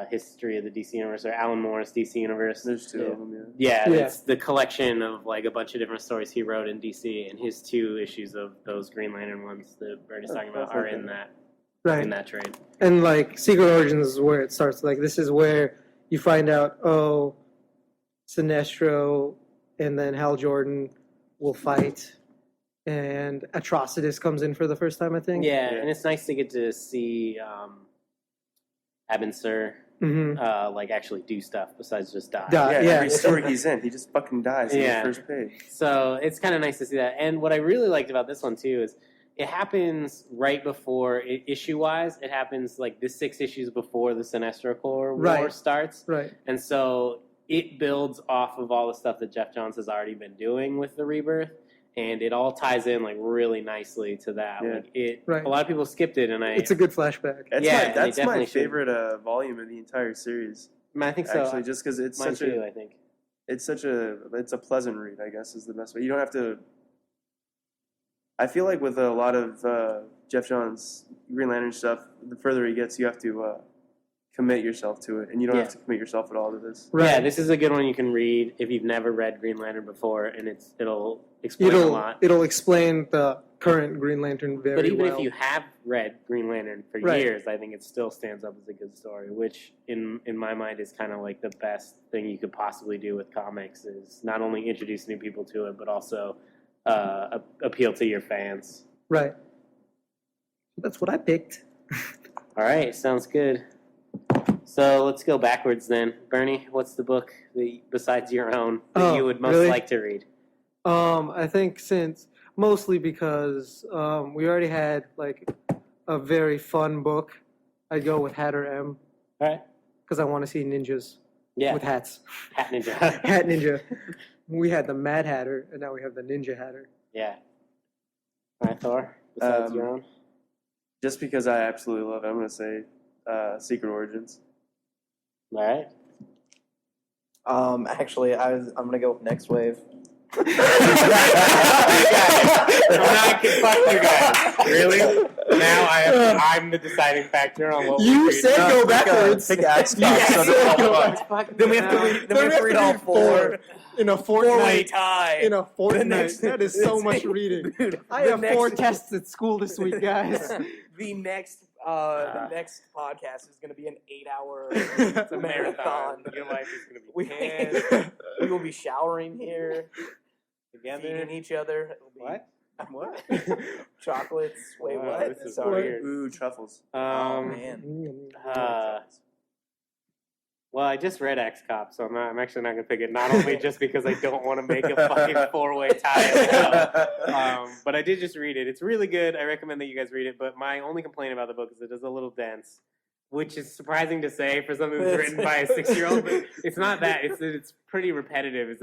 history of the DC Universe, or Alan Moore's DC Universe. There's two of them, yeah. It's the collection of a bunch of different stories he wrote in DC, and his 2 issues of those Green Lantern ones that Bertie's talking about are in that in that trade. And Secret Origins is where it starts. This is where you find out, Sinestro and then Hal Jordan will fight, and Atrocitus comes in for the first time, I think. Yeah, and it's nice to get to see Abin Sur actually do stuff besides just die. Every story he's in, he just fucking dies in the first page. So it's kind of nice to see that. And what I really liked about this one too is it happens right before, issue-wise, it happens the 6 issues before the Sinestro Corps war starts. Right. And so it builds off of all the stuff that Jeff Johns has already been doing with the Rebirth. And it all ties in really nicely to that. Yeah. A lot of people skipped it, and it's a good flashback. That's my favorite volume of the entire series. I think so. Actually, just because it's Mine too, I think it's a pleasant read. I guess is the best way. You don't have to. I feel with a lot of Jeff Johns Green Lantern stuff, the further he gets, you have to commit yourself to it, and you don't have to commit yourself at all to this. Right. Yeah, this is a good one you can read if you've never read Green Lantern before, and it'll explain a lot. It'll explain the current Green Lantern very well. But even if you have read Green Lantern for years, I think it still stands up as a good story, which in my mind is kind of the best thing you could possibly do with comics, is not only introduce new people to it, but also appeal to your fans. Right. That's what I picked. All right, sounds good. So let's go backwards then. Bernie, what's the book besides your own that you would most like to read? I think mostly because we already had a very fun book, I'd go with Hat or M. All right. Because I want to see ninjas with hats. Hat Ninja. Hat Ninja. We had the Mad Hatter, and now we have the Ninja Hatter. Yeah. All right, Thor, besides your own? Just because I absolutely love it, I'm going to say Secret Origins. All right. Actually, I'm gonna go with Nextwave. Fuck you guys. Really? Now I'm the deciding factor on what you we said go backwards. Then we have to read all 4 in a fortnight. tie. In a fortnight. That is so much reading. Dude, I have 4 tests at school this week, guys. The next podcast is going to be an 8-hour marathon. Your life is going to be we will be showering here, together, feeding each other. What? What? Chocolates. Wait, Wow, what? this is Sorry. weird. Ooh, truffles. Oh man. Well, I just read X-Cop, so I'm actually not going to pick it, not only just because I don't want to make a fucking 4-way tie, but I did just read it. It's really good. I recommend that you guys read it, but my only complaint about the book is it is a little dense, which is surprising to say for something that's written by a 6-year-old, but it's not that. It's pretty repetitive. It's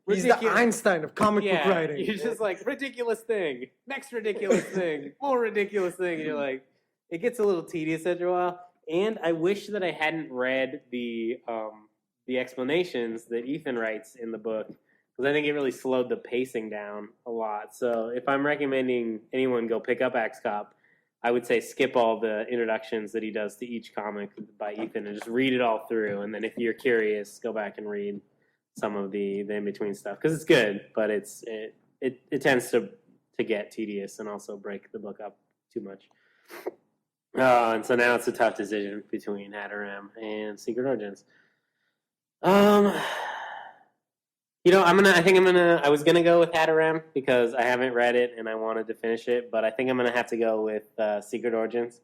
He's the Einstein of comic book writing. You're just ridiculous thing, next ridiculous thing, more ridiculous thing, and you're it gets a little tedious after a while. And I wish that I hadn't read the explanations that Ethan writes in the book, because I think it really slowed the pacing down a lot. So if I'm recommending anyone go pick up X-Cop, I would say skip all the introductions that he does to each comic by Ethan and just read it all through. And then if you're curious, go back and read some of the in-between stuff, because it's good, but it tends to get tedious and also break the book up too much. And so now it's a tough decision between Hat-O-Ram and Secret Origins. I was gonna go with Hat-O-Ram because I haven't read it and I wanted to finish it, but I think I'm gonna have to go with Secret Origins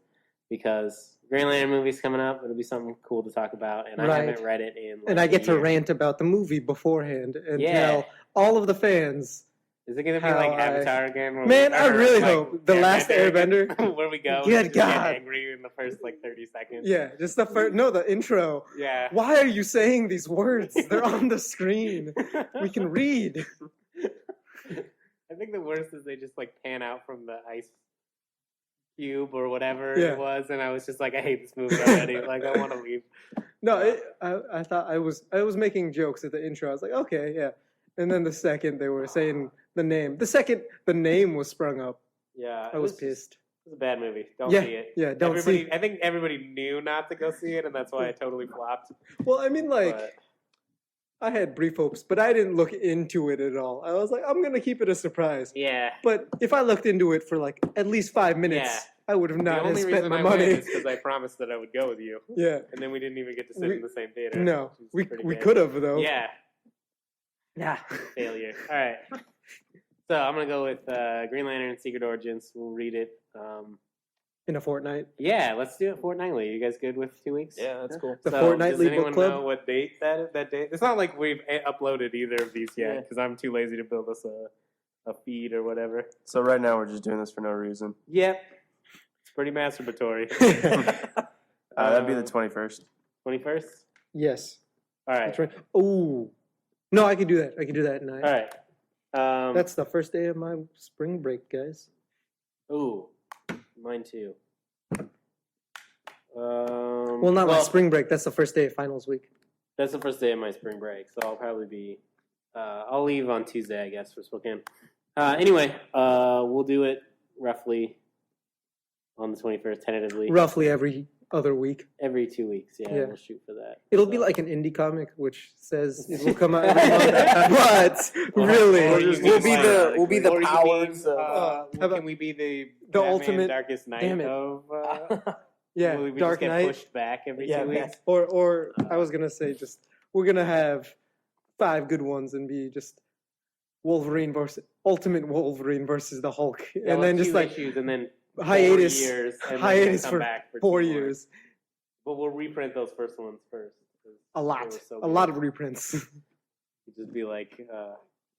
because Green Lantern movie's coming up. It'll be something cool to talk about, and I Right. haven't read it in. Like, And I get to year. rant about the movie beforehand and Yeah. tell all of the fans. Is it going to be how like I- Avatar again? Man, I really like, hope The Last Airbender. where we go, Good and just God. get angry in the first like 30 seconds. Yeah, just the first. No, the intro. Yeah. Why are you saying these words? They're on the screen. We can read. I think the worst is they just like pan out from the ice cube or whatever Yeah. it was, and I was just like, I hate this movie already. Like, I want to leave. No, I thought I was making jokes at the intro. I was like, okay, yeah. And then the second they were saying the name, the second the name was sprung up, Yeah. I was pissed. It was a bad movie. Don't Yeah, see it. yeah, don't Everybody, see. I think everybody knew not to go see it, and that's why I totally flopped. Well, I mean, like, But, I had brief hopes, but I didn't look into it at all. I was like, I'm gonna keep it a surprise. yeah. But if I looked into it for like at least 5 minutes, Yeah. I would have The not have only spent reason my I money. went is because I promised that I would go with you, Yeah, and then we didn't even get to sit We- in the same theater. no, which was pretty we good. could have though. Yeah. Yeah. Failure. All right. So I'm gonna go with Green Lantern: Secret Origins. We'll read it. In a fortnight. Yeah, let's do it fortnightly. You guys good with 2 weeks? Yeah, that's cool. The So, fortnightly Does anyone book club. know what date that date? It's not like we've uploaded either of these yet Yeah. because I'm too lazy to build us a feed or whatever. So right now we're just doing this for no reason. Yep, it's pretty masturbatory. That'd be the 21st. 21st. Yes. All right. That's right. Oh. No, I can do that. I can do that at night. All right. That's the first day of my spring break, guys. Ooh, mine too. Well, not my spring break. That's the first day of finals week. That's the first day of my spring break, so I'll probably be. I'll leave on Tuesday, I guess, for Spokane. Anyway, we'll do it roughly on the 21st, tentatively. Roughly every other week. Every 2 weeks, yeah, Yeah. we'll shoot for that. It'll be So- like an indie comic, which says it will come out every month. But really, Or you We'll mean be like- the we'll be the Or you powers. mean, how about can we be the the Batman ultimate- Darkest Night damn it. of? yeah, will we Dark just get Knight. pushed back every Yeah, 2 weeks? Or I was gonna say just we're gonna have 5 good ones and be just Wolverine versus Ultimate Wolverine versus the Hulk, Yeah, and then well, just 2 like issues, and then hiatus, 4 years, and then hiatus we'll come for back for 4 2 more. years. But we'll reprint those first ones first. 'cause A they lot, were so a good. lot of reprints. It'd just be like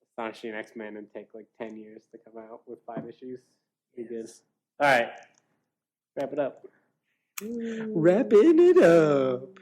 Astonishing X-Men and take like 10 years to come out with 5 issues. Be good. All right. Wrap it up. Wrapping it up.